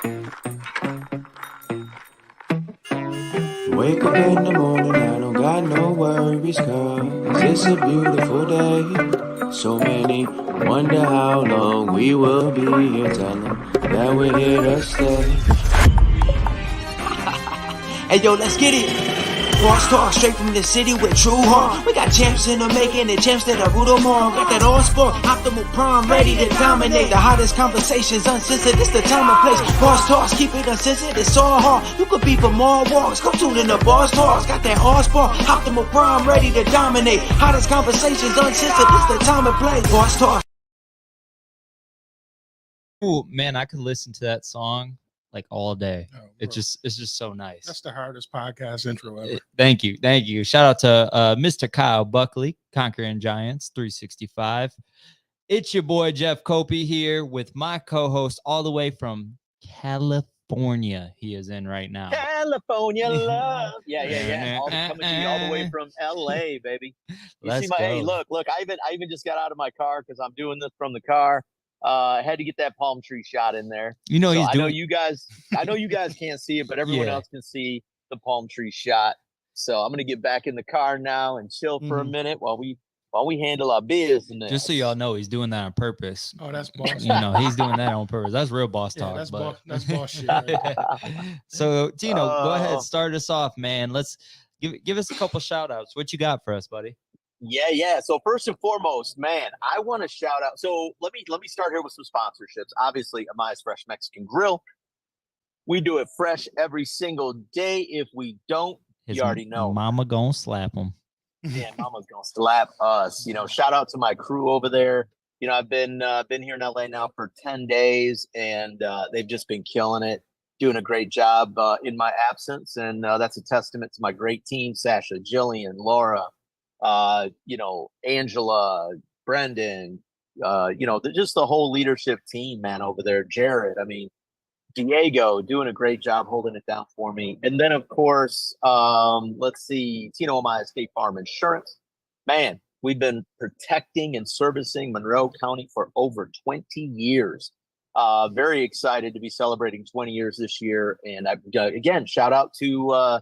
Wake up in the morning, I don't got no worries, cause it's a beautiful day. So many wonder how long we will be here. Tell them that we're here to stay. Hey yo, let's get it. Boss Talk straight from the city with true heart. We got champs in the making and champs that are rule them all. Got that all sport, optimal prime, ready to dominate. The hottest conversations uncensored, this the time and place. Boss Talks, keep it uncensored, it's all hard. You could be for more walks, come tune in the Boss Talks. Got that all sport, optimal prime, ready to dominate. Hottest conversations uncensored, this the time and place. Boss Talk. Ooh, man, I could listen to that song like all day. Oh, it's just so nice. That's the hardest podcast intro ever. Thank you. Shout out to Mr. Kyle Buckley, Conquering Giants 365. It's your boy Jeff Copi here with my co-host all the way from California. He is in right now. California love. Yeah. Coming to you all the way from LA, baby. Let's see my go. Hey, look, I even just got out of my car because I'm doing this from the car. I had to get that palm tree shot in there. You know, I know you guys can't see it, but everyone else can see the palm tree shot. So I'm gonna get back in the car now and chill for a minute while we handle our business. Just so y'all know, he's doing that on purpose. Oh, that's boss. You know, he's doing that on purpose. That's real boss talk. That's but... boss shit. Right? So Tino, go ahead, start us off, man. Let's give us a couple shout outs. What you got for us, buddy? Yeah. So first and foremost, man, I want to shout out. So let me start here with some sponsorships. Obviously, Amaya's Fresh Mexican Grill. We do it fresh every single day. If we don't, you already know. Mama gonna slap him. Yeah, Mama's gonna slap us. You know, shout out to my crew over there. You know, I've been here in LA now for 10 days, and they've just been killing it, doing a great job in my absence, and that's a testament to my great team: Sasha, Jillian, Laura. Angela, Brendan, just the whole leadership team, man, over there. Jared, Diego doing a great job holding it down for me. And then, of course, let's see, Tino and Amaya State Farm Insurance. Man, we've been protecting and servicing Monroe County for over 20 years. Very excited to be celebrating 20 years this year. And again, shout out to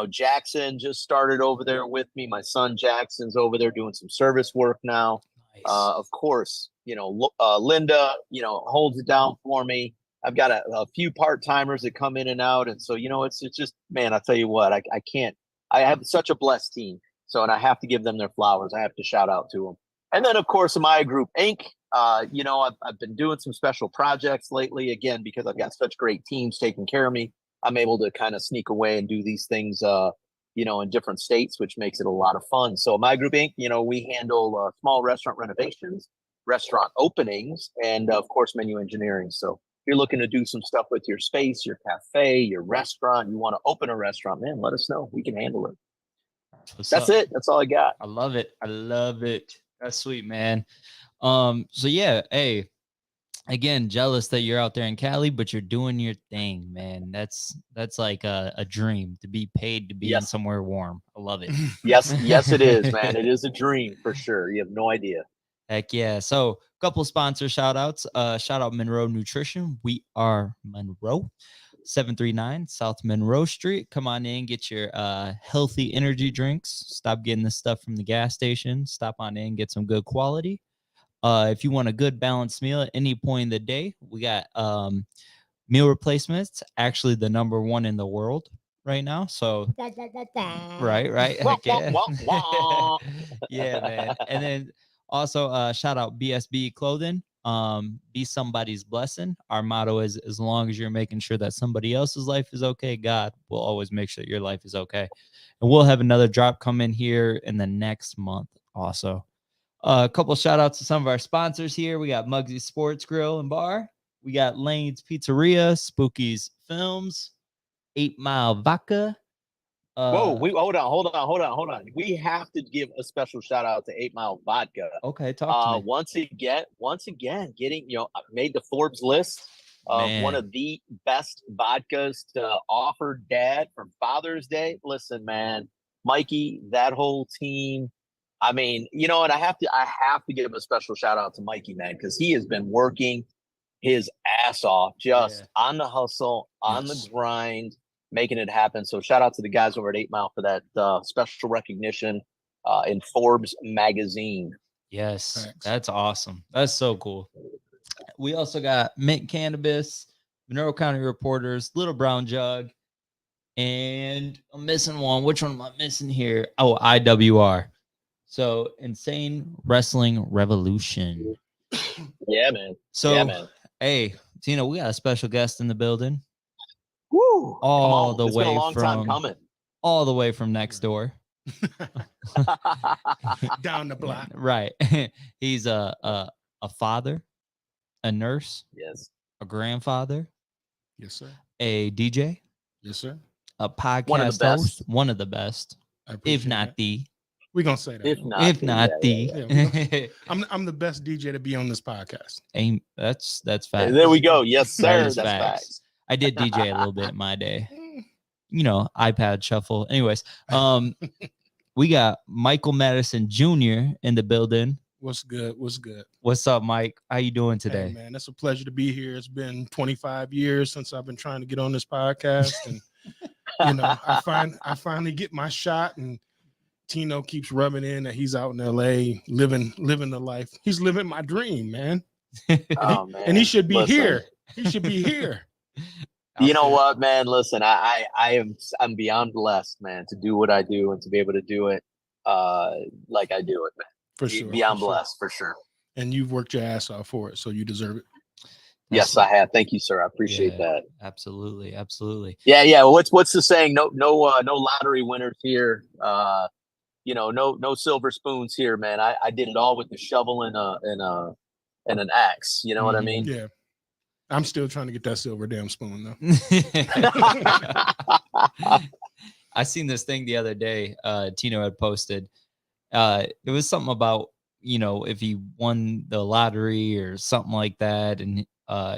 Jackson just started over there with me. My son Jackson's over there doing some service work now. Nice. Of course, Linda, holds it down for me. I've got a few part-timers that come in and out. And so, it's just, man, I'll tell you what, I can't, I have such a blessed team. So, and I have to give them their flowers. I have to shout out to them. And then, of course, Amaya Group Inc. I've been doing some special projects lately, again, because I've got such great teams taking care of me. I'm able to kind of sneak away and do these things, in different states, which makes it a lot of fun. So My Group Inc., we handle small restaurant renovations, restaurant openings, and of course, menu engineering. So if you're looking to do some stuff with your space, your cafe, your restaurant, you want to open a restaurant, man, let us know. We can handle it. That's it. That's all I got. I love it. That's sweet, man. So yeah, hey, again, jealous that you're out there in Cali, but you're doing your thing, man. That's like a dream, to be paid to be in somewhere warm. I love it. Yes, it is, man. It is a dream for sure. You have no idea. Heck yeah. So a couple sponsor shout outs. Shout out Monroe Nutrition. We are Monroe. 739 South Monroe Street. Come on in, get your healthy energy drinks. Stop getting this stuff from the gas station. Stop on in, get some good quality. If you want a good balanced meal at any point in the day, we got meal replacements, actually the #1 in the world right now. So right. Heck yeah. Yeah, man. And then also shout out BSB Clothing. Be somebody's blessing. Our motto is, as long as you're making sure that somebody else's life is okay, God will always make sure your life is okay. And we'll have another drop come in here in the next month also. A couple shout outs to some of our sponsors here. We got Muggsy's Sports Grill and Bar. We got Lane's Pizzeria, Spooky's Films, 8 Mile Vodka. Hold on. We have to give a special shout out to 8 Mile Vodka. Okay, talk to me. Once again, getting made the Forbes list of one of the best vodkas to offer Dad for Father's Day. Listen, man, Mikey, that whole team. I mean, and I have to give a special shout out to Mikey, man, because he has been working his ass off, just Yeah. on the hustle, on Yes. the grind, making it happen. So shout out to the guys over at 8 Mile for that special recognition in Forbes magazine. Yes, Thanks. that's awesome. That's so cool. We also got Mint Cannabis, Monroe County Reporters, Little Brown Jug, and I'm missing one. Which one am I missing here? Oh, IWR. So Insane Wrestling Revolution. Yeah, man. So, yeah, man. hey, Tino, we got a special guest in the building, Woo! all Come on. the It's been a way long time from coming. all the way from next door. Down the block. Right. He's a father, a nurse, Yes. a grandfather, Yes, sir. a DJ, Yes, sir. a podcast One of the best. host, one of the best, I if appreciate not that. the, We're gonna say that. If though. not, if the- not yeah, the. Yeah, I'm the best DJ to be on this podcast. Ain't that's yeah. facts. There we go. Yes, That sir. is That's facts. facts. I did DJ a little bit in my day. Mm. You know, iPad shuffle. Anyways, we got Michael Maddison Jr. in the building. What's good? What's good? What's up, Mike? How you doing today? Hey, man, it's a pleasure to be here. It's been 25 years since I've been trying to get on this podcast, and you know, I finally get my shot, and Tino keeps rubbing in that he's out in LA living the life. He's living my dream, man. Oh, man. And he should be Listen, here. He should be here. You know what, man? Listen, I'm beyond blessed, man, to do what I do and to be able to do it like I do it, man. For sure. Beyond for sure. blessed, for sure. And you've worked your ass off for it, so you deserve it. Yes, I have. Thank you, sir. I appreciate Yeah. that. Absolutely, absolutely. Yeah. What's the saying? No lottery winners here. You know, no silver spoons here, man. I did it all with the shovel and an axe. You know what I mean? Yeah. I'm still trying to get that silver damn spoon though. I seen this thing the other day. Tino had posted. It was something about, you know, if he won the lottery or something like that, and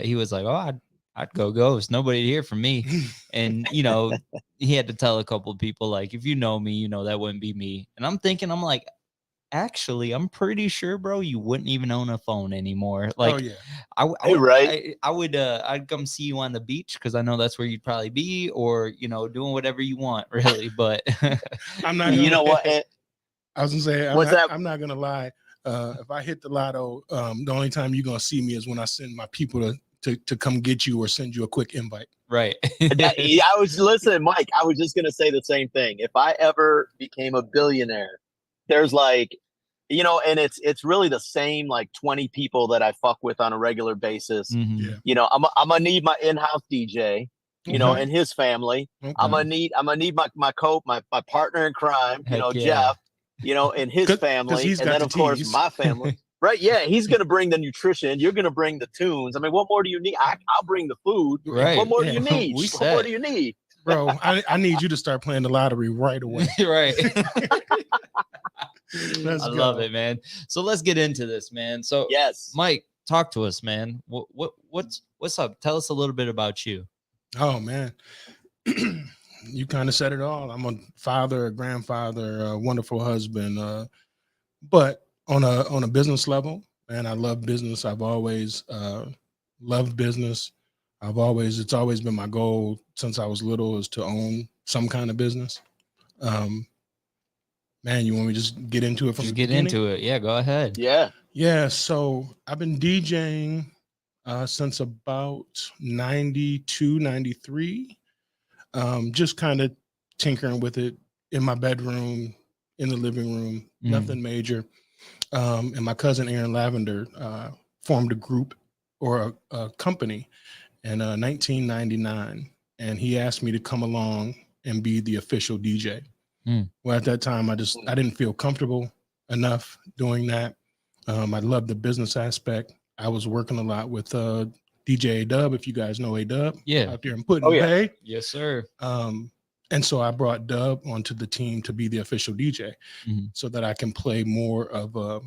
he was like, "Oh, I'd go ghost. Nobody hear from me." And you know, he had to tell a couple of people, like, if you know me, you know that wouldn't be me. And I'm like, actually, I'm pretty sure, bro, you wouldn't even own a phone anymore. Like, Oh yeah. I'd come see you on the beach because I know that's where you'd probably be, or you know, doing whatever you want, really. But I'm not. You know what? I was gonna say. What's that? I'm not gonna lie. If I hit the lotto, the only time you're gonna see me is when I send my people to come get you or send you a quick invite. right. I was listen, Mike. I was just gonna say the same thing. If I ever became a billionaire, there's like, you know, and it's really the same like 20 people that I fuck with on a regular basis. Mhm. Yeah. You know, I'm gonna need my in-house DJ. You know, Okay. and his family. Okay. I'm gonna need my partner in crime. You know, Heck yeah. Jeff. You know, and his 'Cause family, he's and got then the of course teas. my family. Right? Yeah, he's gonna bring the nutrition. You're gonna bring the tunes. I mean, what more do you need? I'll bring the food. Right. What more do Yeah. you need? We What more set. do you need? Bro, I need you to start playing the lottery right away. Right. Let's I love go. it, man. So let's get into this, man. So Yes. Mike, talk to us, man. What's up? Tell us a little bit about you. Oh man. You kind of said it all. I'm a father, a grandfather, a wonderful husband. But on a business level, man, I love business. I've always loved business. It's always been my goal since I was little is to own some kind of business. Man, you want me to just get into it from Just the get beginning? into it. Yeah, go ahead. Yeah. Yeah, so I've been DJing since about 92, 93. Just kind of tinkering with it in my bedroom, in the living room, nothing major. And my cousin Aaron Lavender formed a group or a company in 1999, and he asked me to come along and be the official DJ. Well, at that time, I didn't feel comfortable enough doing that. I loved the business aspect. I was working a lot with DJ A-Dub, if you guys know A-Dub. Yeah. Out there in Puddin' Oh, yeah. Bay. Yes, sir. And so I brought Dub onto the team to be the official DJ so that I can play more of a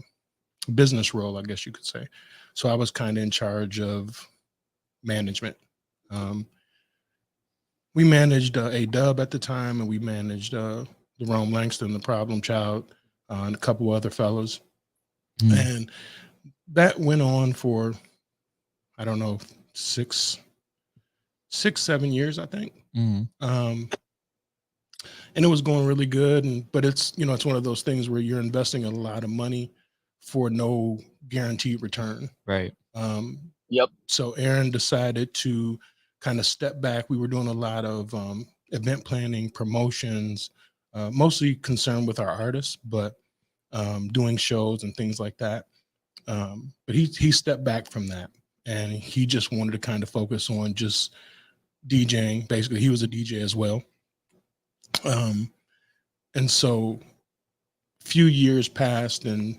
business role, I guess you could say. So I was kind of in charge of management. We managed A-Dub at the time, and we managed Jerome Langston, the Problem Child, and a couple other fellows. And that went on for I don't know, 7 years, I think. Mm-hmm. And it was going really good. But it's, it's one of those things where you're investing a lot of money for no guaranteed return. Right. Yep. So Aaron decided to kind of step back. We were doing a lot of event planning, promotions, mostly concerned with our artists, but doing shows and things like that. But he stepped back from that, and he just wanted to kind of focus on just DJing. Basically, he was a DJ as well. And so a few years passed, and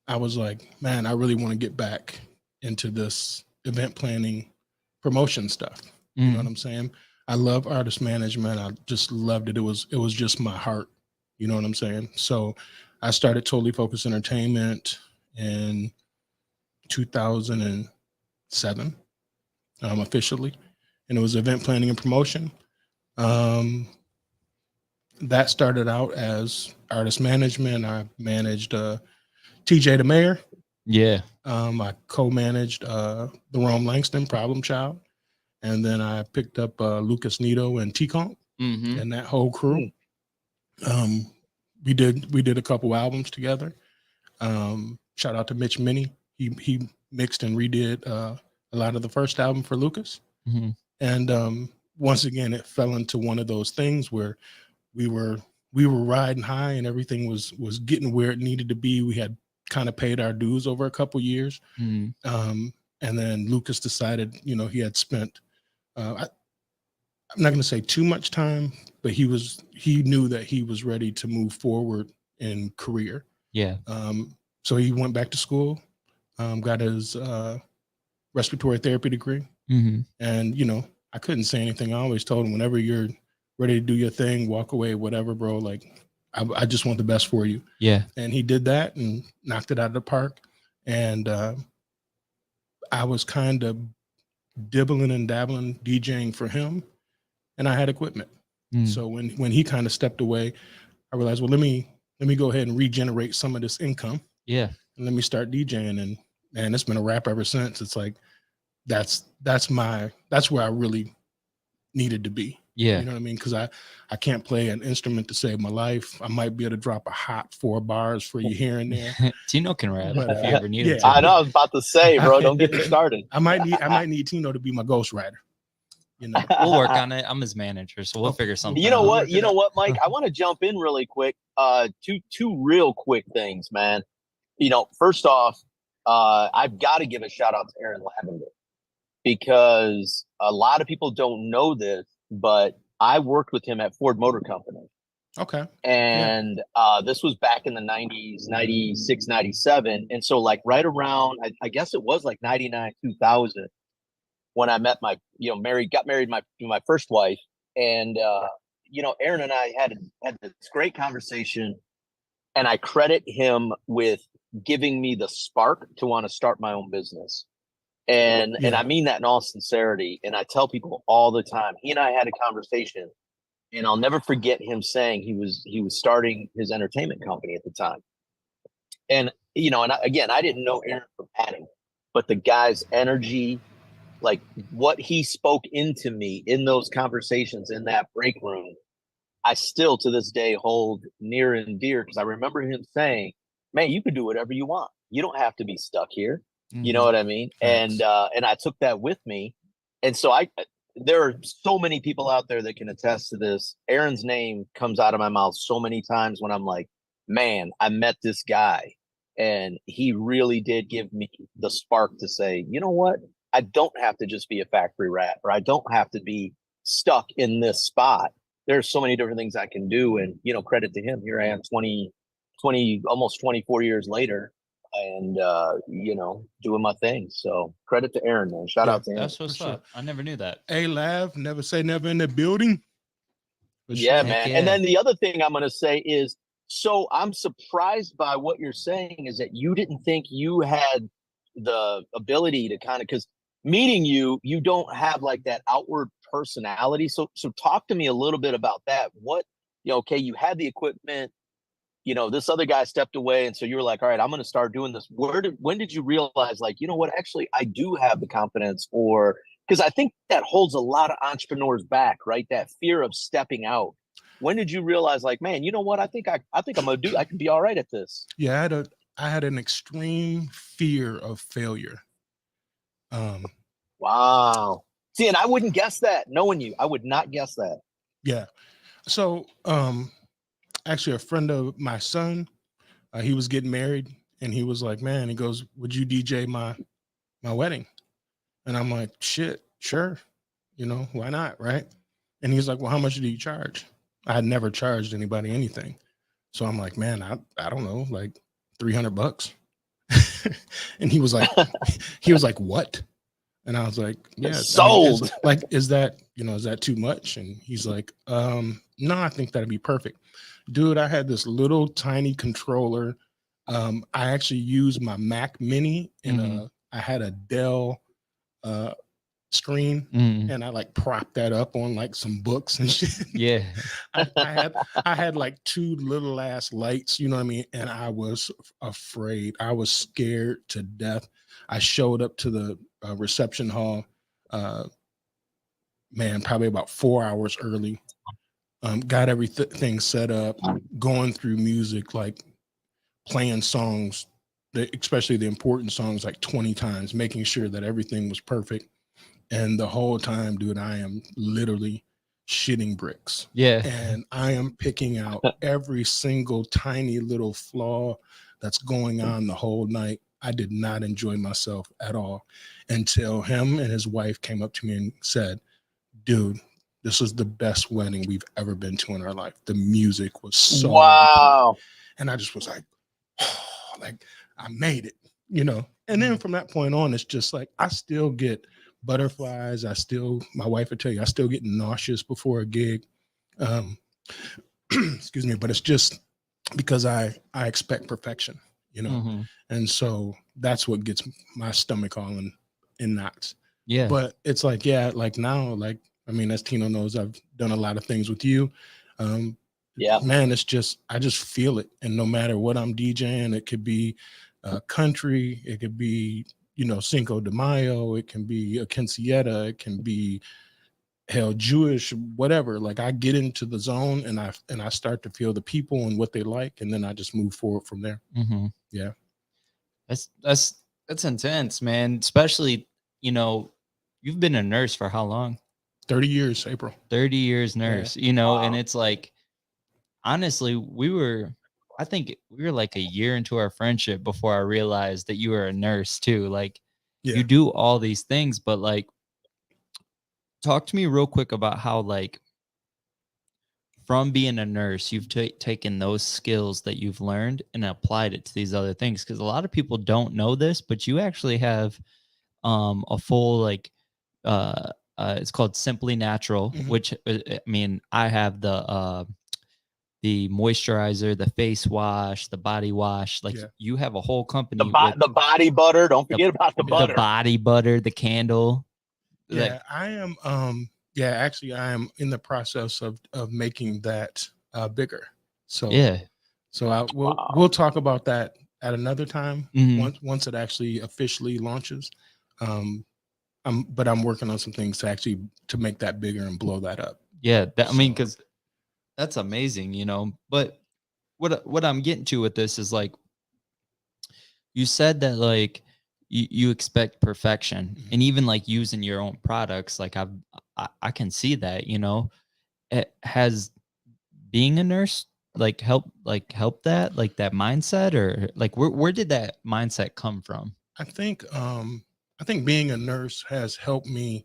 I was like, man, I really want to get back into this event planning promotion stuff. You know what I'm saying? I love artist management. I just loved it. It was just my heart. You know what I'm saying? So I started Totally Focused Entertainment in 2007, officially. And it was event planning and promotion. That started out as artist management. I managed TJ the Mayor. Yeah. I co-managed the Rome Langston Problem Child. And then I picked up Lucas Nito and T-Conk and that whole crew. We did a couple albums together. Shout out to Mitch Minnie. He mixed and redid a lot of the first album for Lucas. And once again, it fell into one of those things where we were riding high and everything was getting where it needed to be. We had kind of paid our dues over a couple years. And then Lucas decided, he had spent, I'm not going to say too much time, but he knew that he was ready to move forward in career. Yeah. So he went back to school, got his respiratory therapy degree. And, I couldn't say anything. I always told him, whenever you're ready to do your thing, walk away, whatever, bro. Like, I just want the best for you. Yeah. And he did that and knocked it out of the park. And I was kind of dibbling and dabbling DJing for him, and I had equipment. So when he kind of stepped away, I realized, well, let me go ahead and regenerate some of this income. Yeah. And let me start DJing. And man, it's been a wrap ever since. It's like, that's where I really needed to be. Yeah. You know what I mean? Because I can't play an instrument to save my life. I might be able to drop a hot 4 bars for you here and there. Tino can rap But, if you ever need it. I know. I was about to say, bro, don't get me started. I might need Tino to be my ghostwriter. We'll work on it. I'm his manager, so we'll figure something You know out. what, Mike? I want to jump in really quick. Two real quick things, man. First off, I've got to give a shout out to Aaron Lavender, because a lot of people don't know this, but I worked with him at Ford Motor Company. Okay. And this was back in the 90s, 96, 97. And so like right around, I guess it was like 99, 2000, when I met got married to my first wife. And, Aaron and I had this great conversation, and I credit him with giving me the spark to want to start my own business. And I mean that in all sincerity. And I tell people all the time, he and I had a conversation, and I'll never forget him saying he was starting his entertainment company at the time. And, I didn't know Aaron from Adam, but the guy's energy, like what he spoke into me in those conversations in that break room, I still to this day hold near and dear, because I remember him saying, man, you can do whatever you want. You don't have to be stuck here. You know what I mean? And I took that with me. And so there are so many people out there that can attest to this. Aaron's name comes out of my mouth so many times when I'm like, man, I met this guy, and he really did give me the spark to say, you know what? I don't have to just be a factory rat, or I don't have to be stuck in this spot. There's so many different things I can do. And, credit to him. Here I am 20, almost 24 years later, and doing my thing. So credit to Aaron, man. Shout out to him. That's what's up. I never knew that. Hey, Lav, never say never in the building. Yeah, man. Yeah. And then the other thing I'm going to say is, so I'm surprised by what you're saying, is that you didn't think you had the ability to kind of, because meeting you don't have like that outward personality. So talk to me a little bit about that. What, okay, you had the equipment, you know, this other guy stepped away, and so you were like, all right, I'm going to start doing this. When did you realize, like, you know what, actually I do have the confidence? Or because I think that holds a lot of entrepreneurs back, right? That fear of stepping out. When did you realize, like, man, you know what, I think I'm gonna do, I can be all right at this? Yeah, I had an extreme fear of failure. Wow. See, and I wouldn't guess that. Knowing you, I would not guess that. Yeah. So actually a friend of my son, he was getting married, and he was like, man, he goes, would you DJ my wedding? And I'm like, shit, sure. You know, why not? Right. And he's like, well, how much do you charge? I had never charged anybody anything. So I'm like, man, I don't know, like $300. And he was like, what? And I was like, yeah, sold. I mean, like, is that too much? And he's like, no, I think that'd be perfect. Dude, I had this little tiny controller. I actually used my Mac Mini, and I had a Dell screen, and I like propped that up on like some books and shit. Yeah. I had like two little ass lights, you know what I mean? And I was afraid. I was scared to death. I showed up to the reception hall, man, probably about 4 hours early. Got everything set up, going through music, like playing songs, especially the important songs, like 20 times, making sure that everything was perfect. And the whole time, dude, I am literally shitting bricks. Yeah. And I am picking out every single tiny little flaw that's going on the whole night. I did not enjoy myself at all until him and his wife came up to me and said, dude, this was the best wedding we've ever been to in our life. The music was so wow. And I just was like, oh, like I made it, you know. And then from that point on, it's just like I still get butterflies. My wife would tell you, I still get nauseous before a gig. Excuse me, but it's just because I expect perfection, you know. And so that's what gets my stomach all in knots. Yeah. But it's like, yeah, like now, like, I mean, as Tino knows, I've done a lot of things with you. Yeah, man, it's just, I just feel it. And no matter what I'm DJing, it could be country, it could be, you know, Cinco de Mayo, it can be a quinceañera, it can be hell Jewish, whatever. Like I get into the zone and I start to feel the people and what they like, and then I just move forward from there. Yeah. That's intense, man. Especially, you know, you've been a nurse for how long? 30 years, April. 30 years nurse, you know, Wow. and it's like, honestly, I think we were like a year into our friendship before I realized that you were a nurse too. Like you do all these things, but like, talk to me real quick about how, like, from being a nurse, you've taken those skills that you've learned and applied it to these other things. Because a lot of people don't know this, but you actually have a full, like, it's called Simply Natural, which I mean, I have the moisturizer, the face wash, the body wash. Like you have a whole company. The body butter. Don't forget about the butter. The body butter, the candle. Yeah, Like, I am. Yeah, actually, I am in the process of making that bigger. So yeah. So we'll talk about that at another time once it actually officially launches. But I'm working on some things to make that bigger and blow that up. Yeah, I mean, because that's amazing, you know. But what I'm getting to with this is, like, you said that, like, you expect perfection, and even like using your own products, like I can see that, you know. It has being a nurse help that, like, that mindset, or like where did that mindset come from? I think being a nurse has helped me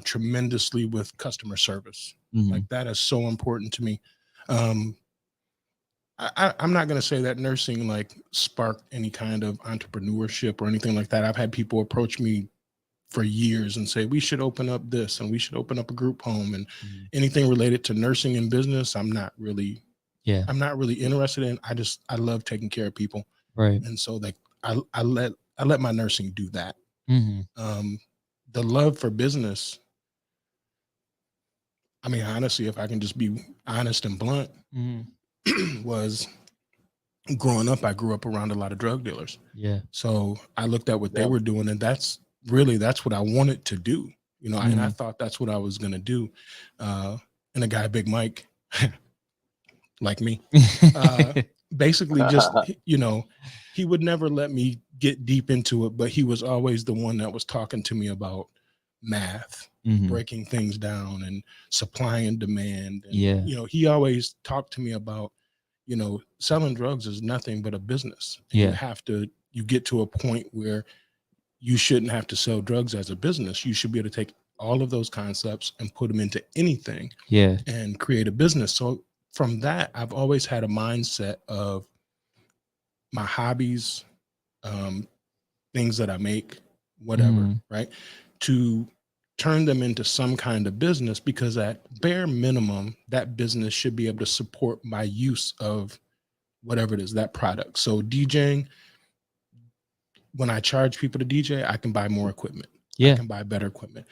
tremendously with customer service. Like that is so important to me. I'm not going to say that nursing like sparked any kind of entrepreneurship or anything like that. I've had people approach me for years and say, we should open up this and we should open up a group home, and anything related to nursing and business, I'm not really interested in. I love taking care of people. Right. And so like I let my nursing do that. The love for business, I mean, honestly, if I can just be honest and blunt, was growing up, I grew up around a lot of drug dealers. Yeah. So I looked at what they Yep. were doing, and that's what I wanted to do, you know, and I thought that's what I was going to do. And a guy, Big Mike, like me, basically just, you know, he would never let me get deep into it, but he was always the one that was talking to me about math, breaking things down and supply and demand. And, Yeah. you know, he always talked to me about, you know, selling drugs is nothing but a business. And Yeah. you get to a point where you shouldn't have to sell drugs as a business. You should be able to take all of those concepts and put them into anything Yeah. and create a business. So from that, I've always had a mindset of my hobbies, things that I make, whatever, right? To turn them into some kind of business, because at bare minimum, that business should be able to support my use of whatever it is, that product. So DJing, when I charge people to DJ, I can buy more equipment. I can buy better equipment.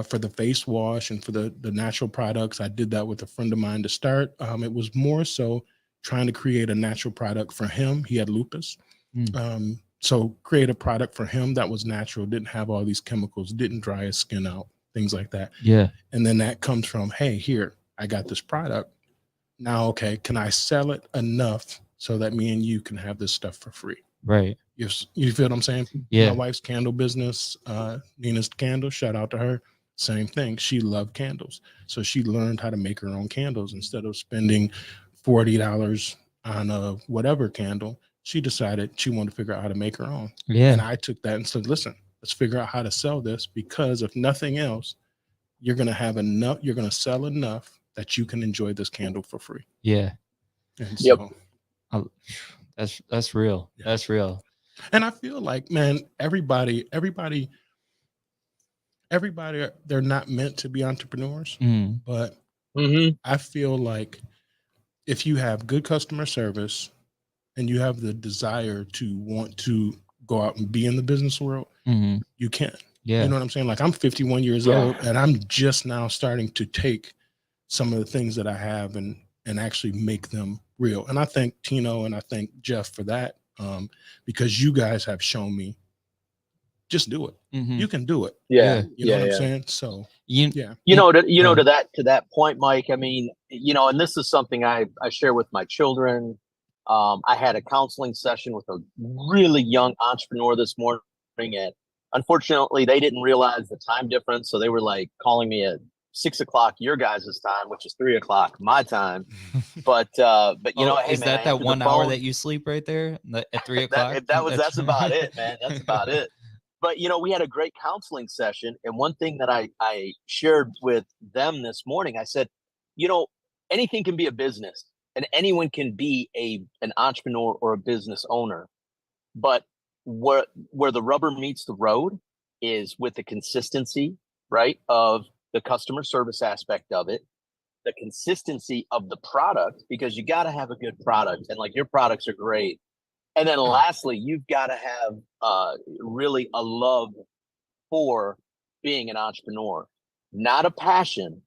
For the face wash and for the natural products, I did that with a friend of mine to start. It was more so trying to create a natural product for him. He had lupus. So create a product for him that was natural, didn't have all these chemicals, didn't dry his skin out, things like that. Yeah. And then that comes from, hey, here, I got this product. Now, okay, can I sell it enough so that me and you can have this stuff for free? Right. You feel what I'm saying? Yeah. My wife's candle business, Nina's Candles, shout out to her. Same thing. She loved candles. So she learned how to make her own candles. Instead of spending $40 on a whatever candle, she decided she wanted to figure out how to make her own. Yeah. And I took that and said, listen, let's figure out how to sell this, because if nothing else, you're going to have enough, you're going to sell enough that you can enjoy this candle for free. Yeah. And Yep. so that's real. Yeah. That's real. And I feel like, man, everybody, they're not meant to be entrepreneurs, but I feel like if you have good customer service and you have the desire to want to go out and be in the business world, you can. Yeah. You know what I'm saying? Like, I'm 51 years old and I'm just now starting to take some of the things that I have and actually make them real. And I thank Tino and I thank Jeff for that, because you guys have shown me, just do it. You can do it. Yeah. You know what I'm saying? So you know, to that point, Mike, I mean, you know, and this is something I share with my children. I had a counseling session with a really young entrepreneur this morning, and unfortunately they didn't realize the time difference. So they were like calling me at 6 o'clock your guys' time, which is 3 o'clock my time. But you know, hey, is man, that 1 hour that you sleep right there at 3 o'clock? That's about it, man. That's about it. But, you know, we had a great counseling session. And one thing that I shared with them this morning, I said, you know, anything can be a business and anyone can be an entrepreneur or a business owner. But where the rubber meets the road is with the consistency, right, of the customer service aspect of it, the consistency of the product, because you got to have a good product. And like, your products are great. And then lastly, you've got to have really a love for being an entrepreneur, not a passion.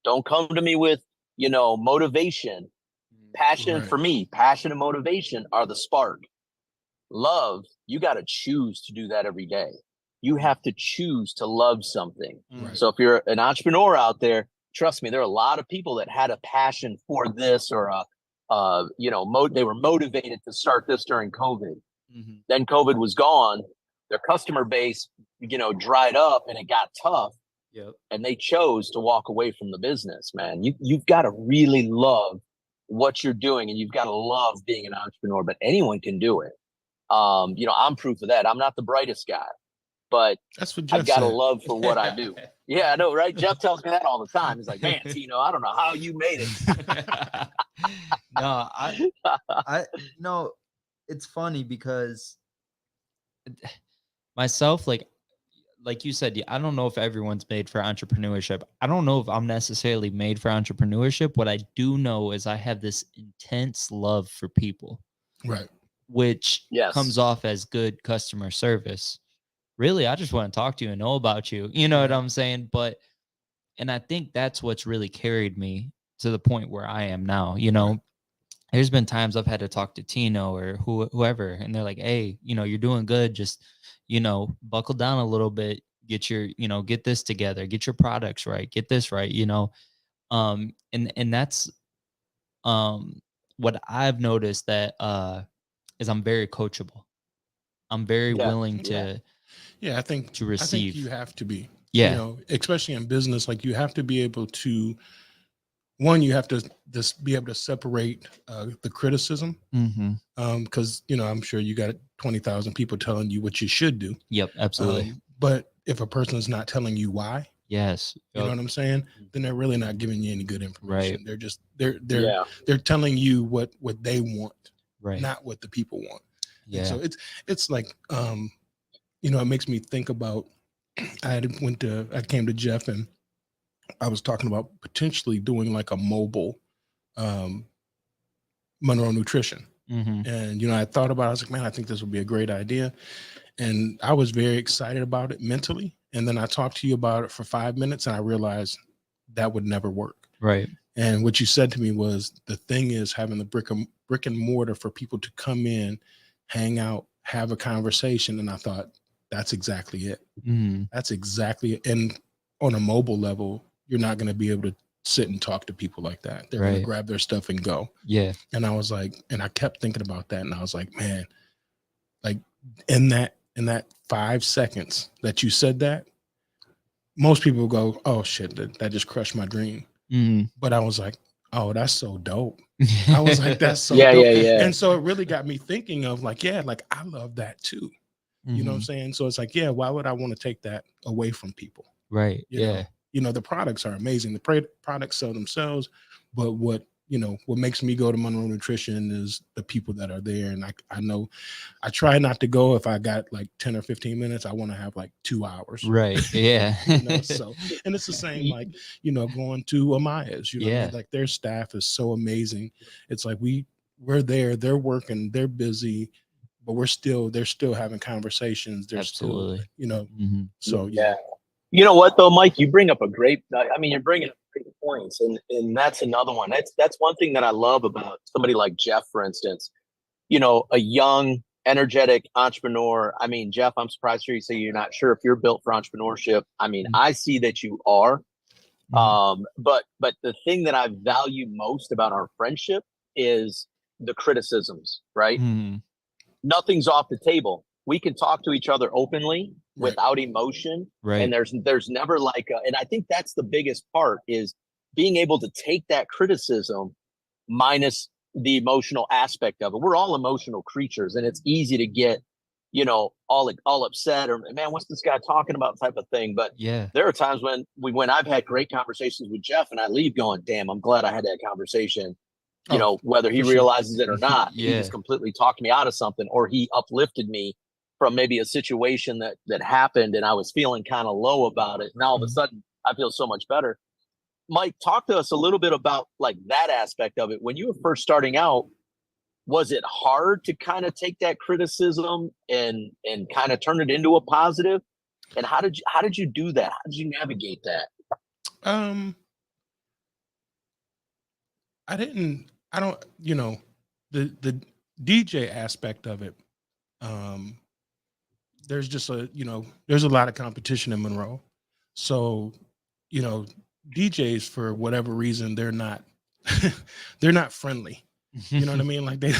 Don't come to me with, you know, motivation. Passion for me, passion and motivation are the spark. Love, you got to choose to do that every day. You have to choose to love something. So if you're an entrepreneur out there, trust me, there are a lot of people that had a passion for this, or you know, they were motivated to start this during COVID. Then COVID was gone. Their customer base, you know, dried up and it got tough. And they chose to walk away from the business, man. You've got to really love what you're doing, and you've got to love being an entrepreneur, but anyone can do it. You know, I'm proof of that. I'm not the brightest guy, but that's what Jeff I've got said. a love for what I do. Yeah, I know, right? Jeff tells me that all the time. He's like, man, Tino, I don't know how you made it. No, it's funny because myself, like you said, I don't know if everyone's made for entrepreneurship. I don't know if I'm necessarily made for entrepreneurship. What I do know is I have this intense love for people, which comes off as good customer service. Really, I just want to talk to you and know about you. You know what I'm saying? And I think that's what's really carried me to the point where I am now, you know. there's been times I've had to talk to Tino or whoever, and they're like, hey, you're doing good. Just, buckle down a little bit, get your, get this together, get your products right, get this right, and that's what I've noticed that is I'm very coachable. I'm very Yeah, willing yeah. Yeah, I think you receive. have to be. Yeah. Especially in business, like you have to be able to. One, you have to just be able to separate the criticism, Mm-hmm. because I'm sure you got 20,000 people telling you what you should do. Yep, absolutely. But if a person is not telling you why, Yes. you know what I'm saying, then they're really not giving you any good information. Right. They're just Yeah. they're telling you what they want, Right. not what the people want. Yeah. And so it's like it makes me think about I came to Jeff and I was talking about potentially doing like a mobile Monroe Nutrition. Mm-hmm. And I thought about it, I was like, man, I think this would be a great idea. And I was very excited about it mentally. And then I talked to you about it for 5 minutes and I realized that would never work. Right. And what you said to me was the thing is having the brick and mortar for people to come in, hang out, have a conversation. And I thought, that's exactly it. Mm-hmm. That's exactly it. And on a mobile level, you're not going to be able to sit and talk to people like that. They're going to grab their stuff and go. Yeah. And I was like, and I kept thinking about that. And I was like, man, like in that 5 seconds that you said that, most people go, oh shit, that just crushed my dream. Mm-hmm. But I was like, oh, that's so dope. I was like, that's so Yeah, dope. yeah. And so it really got me thinking of like, yeah, like I love that too. Mm-hmm. You know what I'm saying? So it's like, yeah, why would I want to take that away from people? Right. You know, the products are amazing. The products sell themselves, but what makes me go to Monroe Nutrition is the people that are there. And I know I try not to go if I got like 10 or 15 minutes. I want to have like 2 hours. Right. Yeah. So, and it's the same, like, going to Amaya's, what I mean? Like their staff is so amazing. It's like we're there, they're working, they're busy, but they're still having conversations. They're Absolutely. still, Mm-hmm. So yeah. You know what though, Mike, you bring up you're bringing up great points. And that's another one. That's one thing that I love about somebody like Jeff, for instance, a young, energetic entrepreneur. I mean, Jeff, I'm surprised to hear you say you're not sure if you're built for entrepreneurship. I mean, I see that you are. Mm-hmm. But the thing that I value most about our friendship is the criticisms, right? Mm-hmm. Nothing's off the table. We can talk to each other openly without emotion. Right. And there's never and I think that's the biggest part is being able to take that criticism minus the emotional aspect of it. We're all emotional creatures and it's easy to get, all upset or, man, what's this guy talking about type of thing. But there are times when I've had great conversations with Jeff and I leave going, damn, I'm glad I had that conversation. Whether he realizes it or not, he just completely talked me out of something, or he uplifted me from maybe a situation that happened and I was feeling kind of low about it. Now all of a sudden I feel so much better. Mike, talk to us a little bit about like that aspect of it. When you were first starting out, was it hard to kind of take that criticism and kind of turn it into a positive? And how did you do that? How did you navigate that? I don't, the DJ aspect of it. There's just there's a lot of competition in Monroe. So, DJs for whatever reason, they're not friendly. You know what I mean? Like they,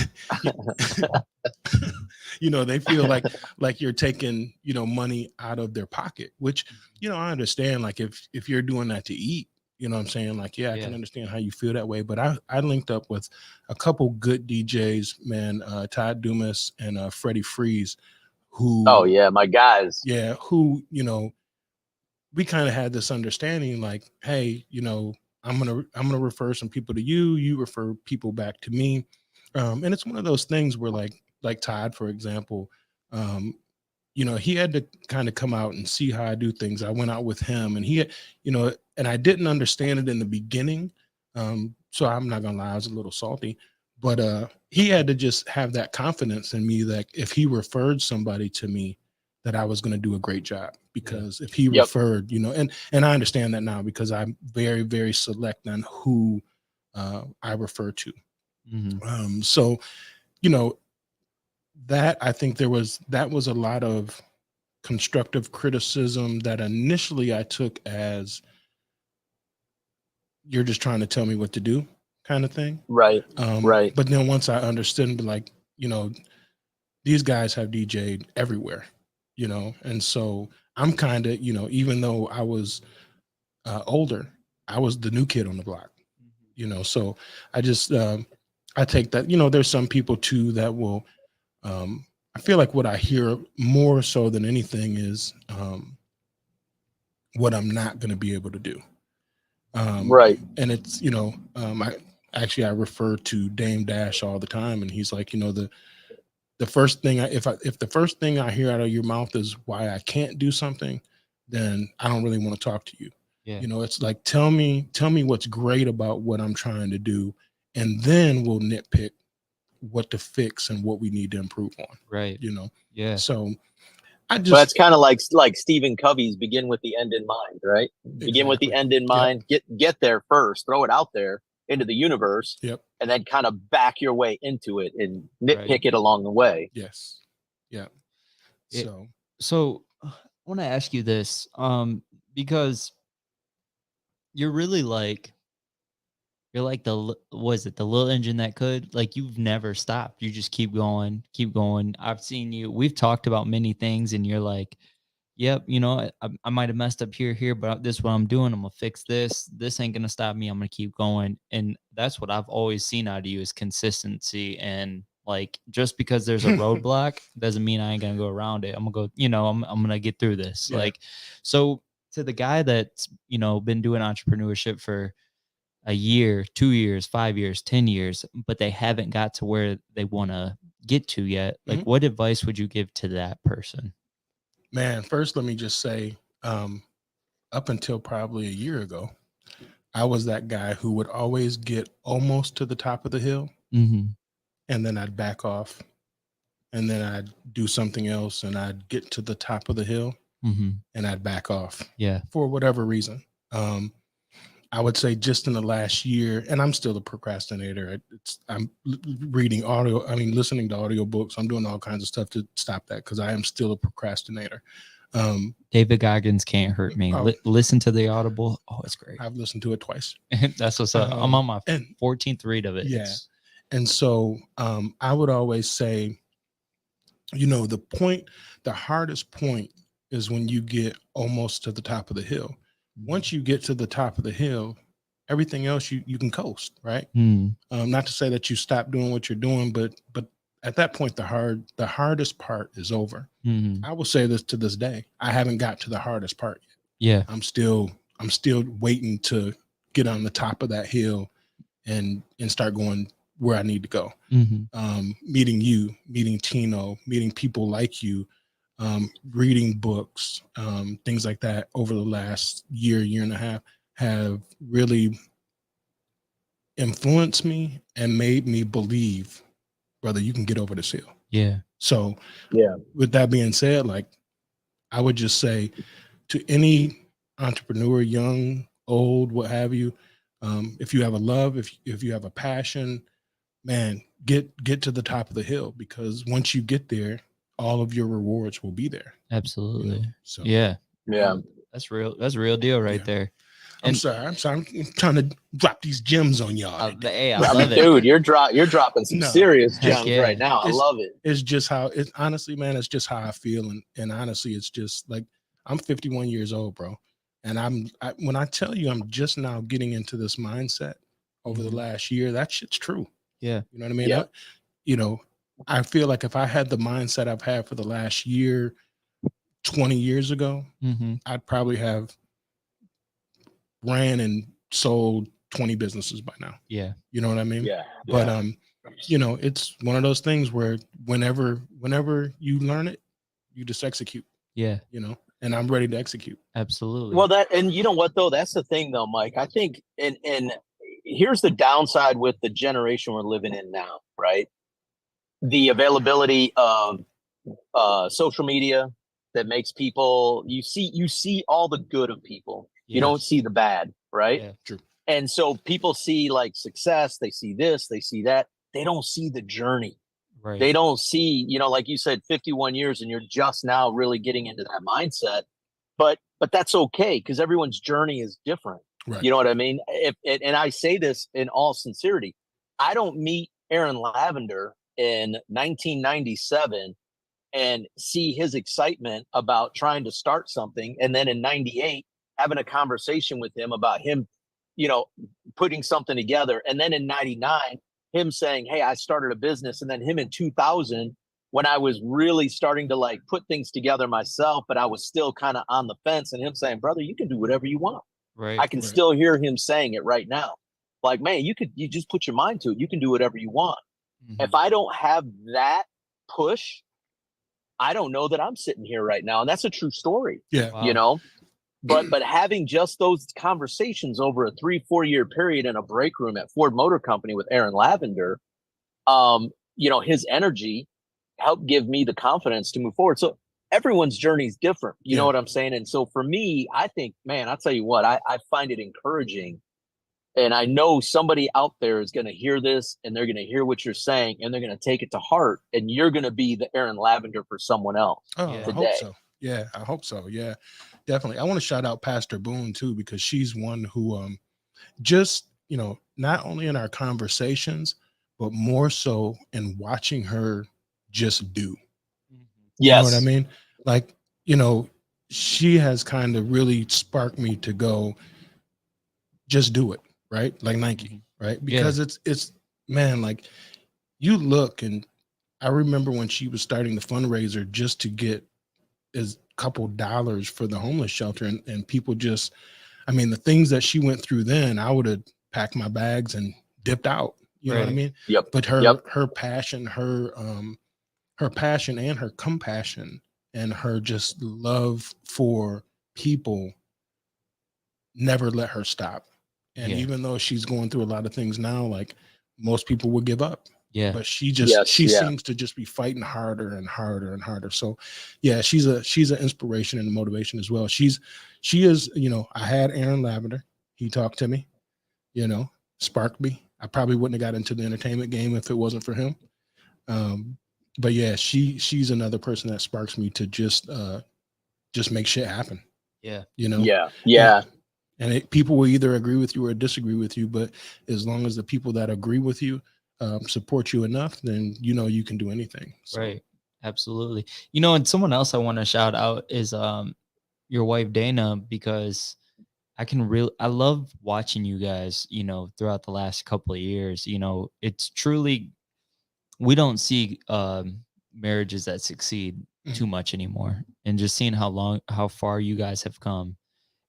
they feel like you're taking, money out of their pocket, which, I understand. Like if you're doing that to eat, you know what I'm saying? Like, I can understand how you feel that way. But I linked up with a couple good DJs, man, Todd Dumas and Freddie Freeze, who, oh yeah, my guys. Yeah, who, we kind of had this understanding like, hey, I'm gonna refer some people to you, you refer people back to me. And it's one of those things where like Todd, for example, he had to kind of come out and see how I do things. I went out with him and he had, and I didn't understand it in the beginning. So I'm not gonna lie, I was a little salty, but he had to just have that confidence in me that if he referred somebody to me, that I was going to do a great job, because if he referred, and I understand that now because I'm very, very select on who I refer to. So, you know, that I think that was a lot of constructive criticism that initially I took as you're just trying to tell me what to do kind of thing. Right. Right. But then once I understood, like, you know, these guys have DJ'd everywhere, you know, and so I'm kind of, you know, even though I was older, I was the new kid on the block, you know, so I just, I take that, you know, there's some people too that will, I feel like what I hear more so than anything is what I'm not going to be able to do. Right. And it's, you know, I refer to Dame Dash all the time, and he's like, you know, the first thing if the first thing I hear out of your mouth is why I can't do something, then I don't really want to talk to you. Yeah. You know, it's like, tell me what's great about what I'm trying to do, and then we'll nitpick what to fix and what we need to improve on. Right. You know? Yeah. So I just, Well, that's kind of like Stephen Covey's begin with the end in mind, right? Begin with the Exactly. end in mind, get there first, throw it out there into the universe, and then kind of back your way into it and nitpick it along the way. Yes. Yeah. So I want to ask you this, because you're really like, you're like the little engine that could, like, you've never stopped. You just keep going, keep going. I've seen you. We've talked about many things, and you're like, yep, you know, I might have messed up here, but this is what I'm doing. I'm gonna fix this. This ain't gonna stop me. I'm gonna keep going. And that's what I've always seen out of you is consistency. And like, just because there's a roadblock doesn't mean I ain't gonna go around it. I'm gonna go, you know, I'm gonna get through this. Yeah. Like, so to the guy that's, you know, been doing entrepreneurship for a year, 2 years, 5 years, 10 years, but they haven't got to where they want to get to yet. Like, what advice would you give to that person? Man, first, let me just say, up until probably a year ago, I was that guy who would always get almost to the top of the hill, and then I'd back off, and then I'd do something else, and I'd get to the top of the hill, and I'd back off. Yeah. For whatever reason. I would say just in the last year, and I'm still a procrastinator. I'm listening to audiobooks. I'm doing all kinds of stuff to stop that because I am still a procrastinator. David Goggins Can't Hurt Me. Listen to the Audible. Oh, it's great. I've listened to it twice. That's what's up. I'm on my 14th read of it. Yeah. And so I would always say, you know, the hardest point is when you get almost to the top of the hill. Once you get to the top of the hill, everything else you can coast, right? Not to say that you stop doing what you're doing, but at that point, the hardest part is over. I will say this to this day: I haven't got to the hardest part yet. Yeah, I'm still waiting to get on the top of that hill and start going where I need to go. Meeting you, meeting Tino, meeting people like you. Reading books, things like that over the last year and a half have really influenced me and made me believe, brother, you can get over this hill. Yeah. So with that being said, like, I would just say to any entrepreneur, young, old, what have you, if you have a love, if you have a passion, man, get to the top of the hill, because once you get there, all of your rewards will be there. Absolutely. You know? So yeah. That's real. That's a real deal right there. I'm sorry. I'm trying to drop these gems on y'all. Hey, I love it. Dude, you're dropping some serious gems right now. I love it. It's just how honestly, man, it's just how I feel. And honestly, it's just like, I'm 51 years old, bro. And when I tell you, I'm just now getting into this mindset over the last year, that shit's true. Yeah. You know what I mean? Yeah. I feel like if I had the mindset I've had for the last year, 20 years ago, I'd probably have ran and sold 20 businesses by now. Yeah. You know what I mean? Yeah. But it's one of those things where whenever you learn it, you just execute. Yeah. And I'm ready to execute. Absolutely. Well, and you know what though? That's the thing though, Mike. I think and here's the downside with the generation we're living in now, right? The availability of social media that makes people, you see all the good of people. Yes. You don't see the bad, right? Yeah, true. And so people see like success, they see this, they see that, they don't see the journey. Right. They don't see, you know, like you said, 51 years and you're just now really getting into that mindset. But that's okay, because everyone's journey is different. Right. You know what I mean? And I say this in all sincerity. I don't meet Aaron Lavender in 1997 and see his excitement about trying to start something, and then in 98 having a conversation with him about him, you know, putting something together, and then in 99 him saying, hey, I started a business, and then him in 2000 when I was really starting to like put things together myself, but I was still kind of on the fence, and him saying, brother, you can do whatever you want. Right. I can still hear him saying it right now. Like, man, you just put your mind to it. You can do whatever you want. Mm-hmm. If I don't have that push, I don't know that I'm sitting here right now. And that's a true story. Yeah. Wow. You know, but having just those conversations over a 3-4 year period in a break room at Ford Motor Company with Aaron Lavender, you know, his energy helped give me the confidence to move forward. So everyone's journey is different. You know what I'm saying? And so for me, I think, man, I'll tell you what, I find it encouraging. And I know somebody out there is going to hear this, and they're going to hear what you're saying, and they're going to take it to heart. And you're going to be the Aaron Lavender for someone else. Oh, Yeah. I hope so. Yeah, I hope so. Yeah, definitely. I want to shout out Pastor Boone too, because she's one who just, you know, not only in our conversations, but more so in watching her just do. You know what I mean? Like, you know, she has kind of really sparked me to go, just do it, right? Like Nike, right? Because it's man, like you look, and I remember when she was starting the fundraiser just to get a couple dollars for the homeless shelter, and people just, I mean, the things that she went through then, I would have packed my bags and dipped out. You know what I mean? Yep. But her passion, her passion and her compassion and her just love for people never let her stop. And even though she's going through a lot of things now, like most people would give up. Yeah. But she just seems to just be fighting harder and harder and harder. So yeah, she's an inspiration and a motivation as well. She is, you know, I had Aaron Lavender. He talked to me, you know, sparked me. I probably wouldn't have got into the entertainment game if it wasn't for him. But yeah, she's another person that sparks me to just make shit happen. Yeah. You know? Yeah. And people will either agree with you or disagree with you, but as long as the people that agree with you support you enough, then you know you can do anything. So. Right. Absolutely. You know, and someone else I want to shout out is your wife Dana, because I love watching you guys, you know, throughout the last couple of years. You know, it's truly, we don't see marriages that succeed too much anymore. And just seeing how far you guys have come,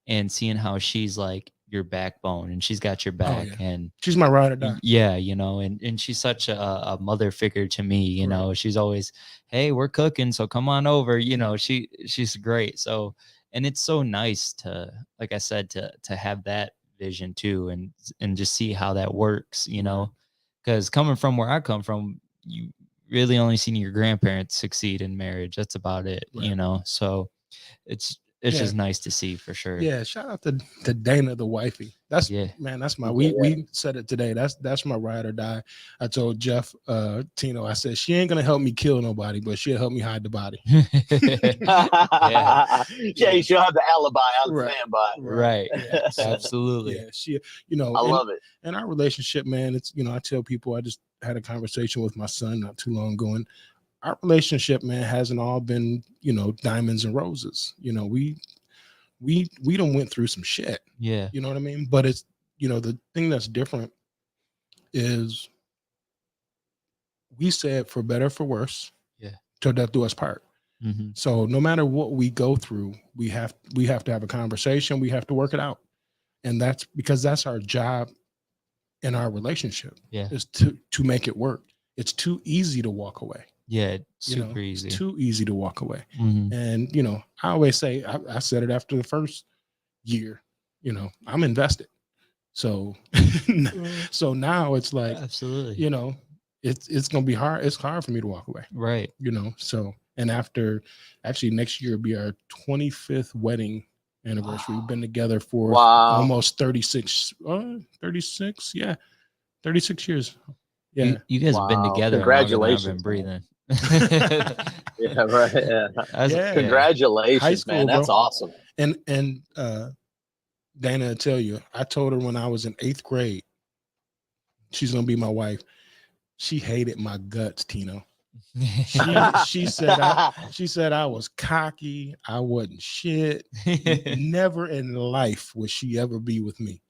and seeing how she's like your backbone, and she's got your back, and she's my ride or die. Yeah, you know, and she's such a mother figure to me. You know, she's always, hey, we're cooking, so come on over. You know, she's great. So, and it's so nice to, like I said, to have that vision too, and just see how that works. You know, because coming from where I come from, you really only seen your grandparents succeed in marriage. That's about it. You know, so it's just nice to see, for sure. Yeah, shout out to Dana, the wifey. That's man, that's my we said it today. That's my ride or die. I told Jeff, Tino, I said she ain't gonna help me kill nobody, but she'll help me hide the body. She'll have the alibi, I'll stand by. Right. Yeah, so, absolutely. Yeah, she, you know, I love it. And our relationship, man, it's, you know, I tell people, I just had a conversation with my son not too long ago, and our relationship, man, hasn't all been, you know, diamonds and roses. You know, we done went through some shit. Yeah. You know what I mean? But it's, you know, the thing that's different is we said for better, for worse, till death do us part. Mm-hmm. So no matter what we go through, we have to have a conversation. We have to work it out. And that's because that's our job in our relationship, is to make it work. It's too easy to walk away. Yeah, super easy. It's too easy to walk away. Mm-hmm. And, you know, I always say, I said it after the first year, you know, I'm invested. So, so now it's like, absolutely, you know, it's going to be hard. It's hard for me to walk away. Right. You know, so, and after, actually next year will be our 25th wedding anniversary. We've been together for almost 36 years. Yeah. You guys have been Wow. together longer than I've been Congratulations, breathing. Yeah, right. Yeah. Yeah. Congratulations, High school, man. That's bro. awesome. And Dana, I tell you, I told her when I was in 8th grade, she's gonna be my wife. She hated my guts, Tino. She said I was cocky. I wasn't shit. Never in life would she ever be with me.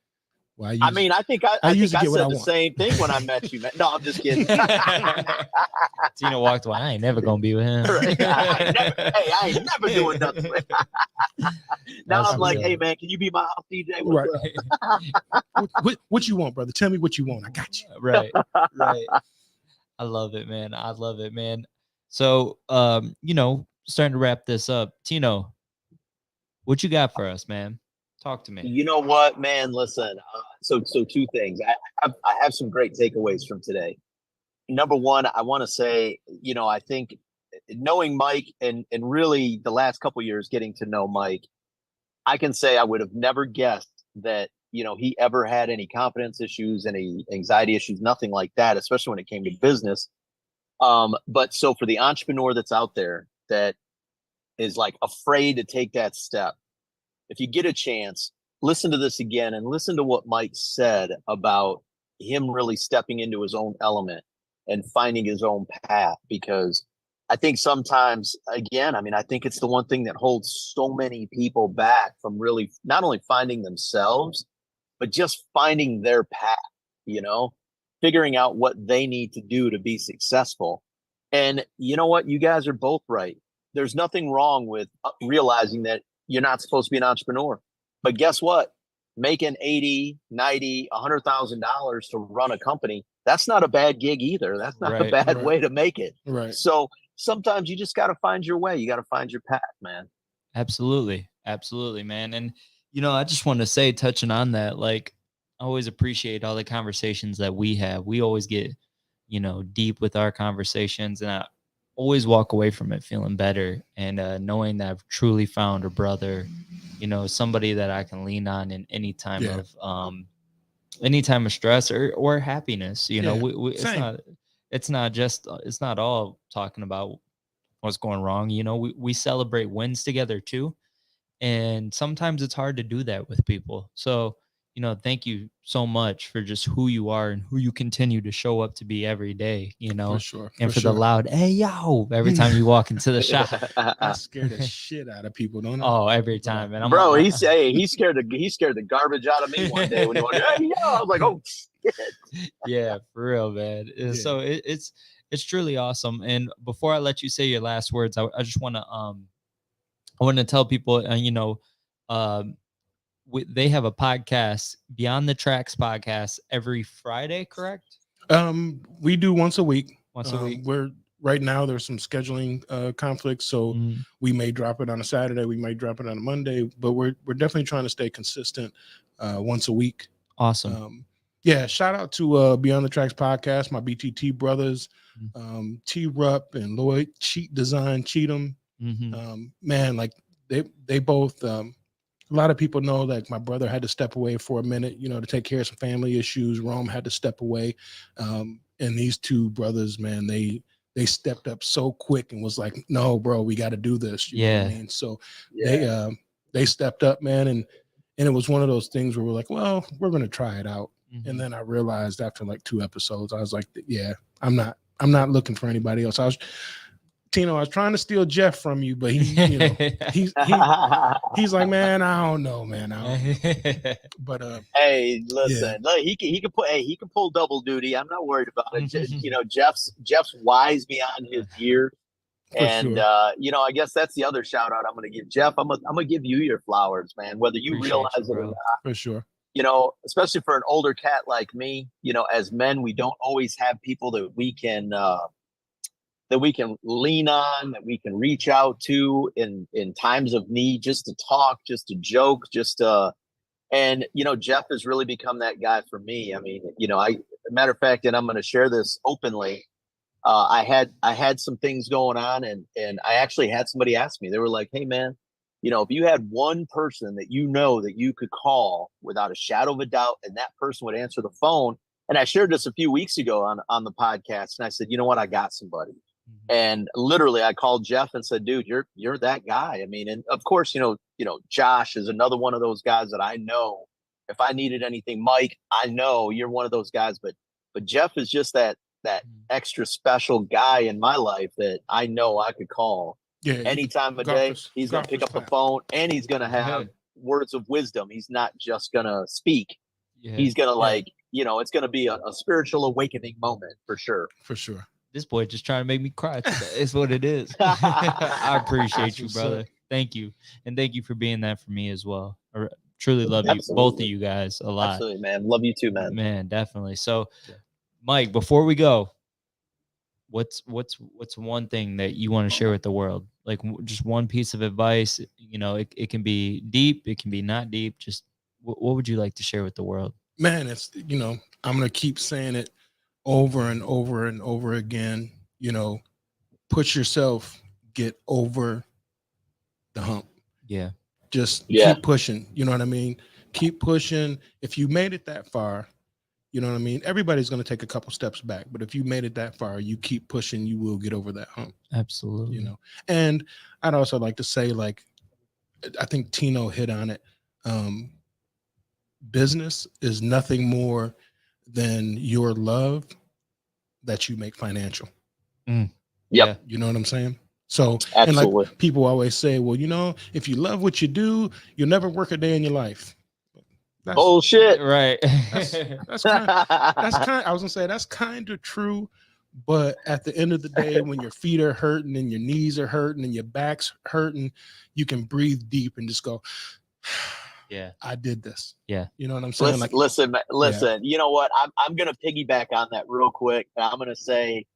Well, I mean, I think I used think to I get what I said the want. same thing when I met you, man. No, I'm just kidding. Tina walked away. I ain't never gonna be with him. I ain't never doing nothing with Now That's I'm like, what's hey up. man, can you be my house DJ? Right. What's up? What you want, brother? Tell me what you want. I got you. Right. I love it, man. I love it, man. So, starting to wrap this up, Tino, what you got for us, man? Talk to me. You know what, man? Listen, so two things. I have some great takeaways from today. Number one, I want to say, I think knowing Mike and really the last couple years getting to know Mike, I can say I would have never guessed that he ever had any confidence issues, any anxiety issues, nothing like that, especially when it came to business. But so for the entrepreneur that's out there that is like afraid to take that step, if you get a chance, listen to this again and listen to what Mike said about him really stepping into his own element and finding his own path. Because I think sometimes, again, I think it's the one thing that holds so many people back from really not only finding themselves, but just finding their path, figuring out what they need to do to be successful. And you know what? You guys are both right. There's nothing wrong with realizing that you're not supposed to be an entrepreneur. But guess what? Making $80, $90, $100,000 to run a company, that's not a bad gig either. That's not a bad way to make it. Right. So sometimes you just got to find your way. You got to find your path, man. Absolutely. Absolutely, man. And, I just want to say, touching on that, like, I always appreciate all the conversations that we have. We always get, deep with our conversations, and I always walk away from it feeling better and knowing that I've truly found a brother, somebody that I can lean on in any time of stress or happiness. It's not all talking about what's going wrong. We celebrate wins together too. And sometimes it's hard to do that with people. So, thank you so much for just who you are and who you continue to show up to be every day, For sure. and for the loud, hey, yo, every time you walk into the shop. I scare the shit out of people, don't I? Oh, every time. And Bro, he scared the garbage out of me one day when he went, hey, yo. I was like, oh, shit. Yeah, for real, man. Yeah. So it's truly awesome. And before I let you say your last words, I just want to tell people, they have a podcast, Beyond the Tracks podcast, every Friday, correct? We do once a week. Once a week. We're right now there's some scheduling conflicts, so we may drop it on a Saturday, we might drop it on a Monday, but we're definitely trying to stay consistent once a week. Awesome. Shout out to Beyond the Tracks podcast, my BTT brothers, T Rupp and Lloyd Cheat Design Cheatham. Man, like they both a lot of people know that my brother had to step away for a minute, to take care of some family issues. Rome had to step away. And these two brothers, man, they stepped up so quick and was like, no, bro, we got to do this. You know what I mean? So they stepped up, man. And it was one of those things where we're like, well, we're going to try it out. And then I realized after like 2 episodes, I was like, yeah, I'm not looking for anybody else. Tino, I was trying to steal Jeff from you, but he's like, man, I don't know, man. But hey, listen, look, he can pull double duty. I'm not worried about it. Jeff's wise beyond his years, and sure. I guess that's the other shout out I'm going to give Jeff. I'm gonna give you your flowers, man, whether you realize it or not. For sure. Especially for an older cat like me, as men, we don't always have people that we can lean on, that we can reach out to in times of need, just to talk, just to joke, and Jeff has really become that guy for me. I mean, matter of fact, and I'm going to share this openly. I had some things going on, and I actually had somebody ask me. They were like, hey man, if you had one person that that you could call without a shadow of a doubt, and that person would answer the phone, And I shared this a few weeks ago on the podcast, and I said, you know what, I got somebody. And literally, I called Jeff and said, dude, you're that guy. I mean, and of course, Josh is another one of those guys that I know. If I needed anything, Mike, I know you're one of those guys. But Jeff is just that extra special guy in my life that I know I could call any time of day. He's going to pick up the phone, and he's going to have words of wisdom. He's not just going to speak. Yeah. He's going to it's going to be a spiritual awakening moment for sure. For sure. This boy just trying to make me cry. It's what it is. I appreciate you, brother. Thank you. And thank you for being that for me as well. I truly love you, both of you guys, a lot. Absolutely, man. Love you too, man. Man, definitely. So, Mike, before we go, what's one thing that you want to share with the world? Like just one piece of advice. It can be deep, it can be not deep. Just what would you like to share with the world? Man, it's I'm gonna keep saying it over and over and over again. Push yourself, get over the hump. Yeah. Just keep pushing. You know what I mean? Keep pushing. If you made it that far, you know what I mean? Everybody's going to take a couple steps back, but if you made it that far, you keep pushing, you will get over that hump. Absolutely. And I'd also like to say, I think Tino hit on it. Business is nothing more than your love that you make financial. Yep. You know what I'm saying? So, absolutely. And people always say, well, if you love what you do, you'll never work a day in your life. That's bullshit. Right. That's kind I was gonna say that's kind of true, but at the end of the day, when your feet are hurting and your knees are hurting and your back's hurting, you can breathe deep and just go, yeah, I did this. Yeah. You know what I'm saying? Listen. Yeah. You know what? I'm gonna piggyback on that real quick. I'm gonna say,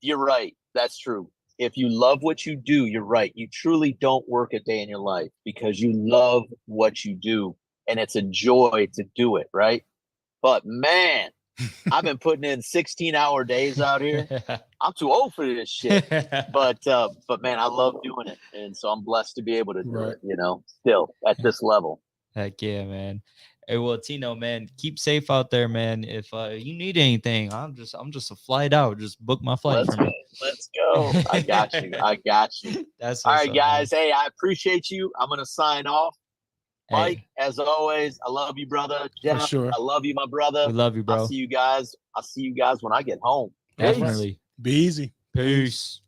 you're right. That's true. If you love what you do, you're right. You truly don't work a day in your life because you love what you do. And it's a joy to do it, right? But man, I've been putting in 16-hour days out here. I'm too old for this shit. But man, I love doing it. And so I'm blessed to be able to do it, still at this level. Heck yeah, man. Hey, well, Tino, man, keep safe out there, man. If you need anything, I'm just a flight out. Just book my flight for me. Let's go. I got you. That's all right, guys. Man. Hey, I appreciate you. I'm gonna sign off. Mike, as always, I love you, brother. Jeff, for sure. I love you, my brother. We love you, bro. I'll see you guys when I get home. Definitely. Be easy. Peace.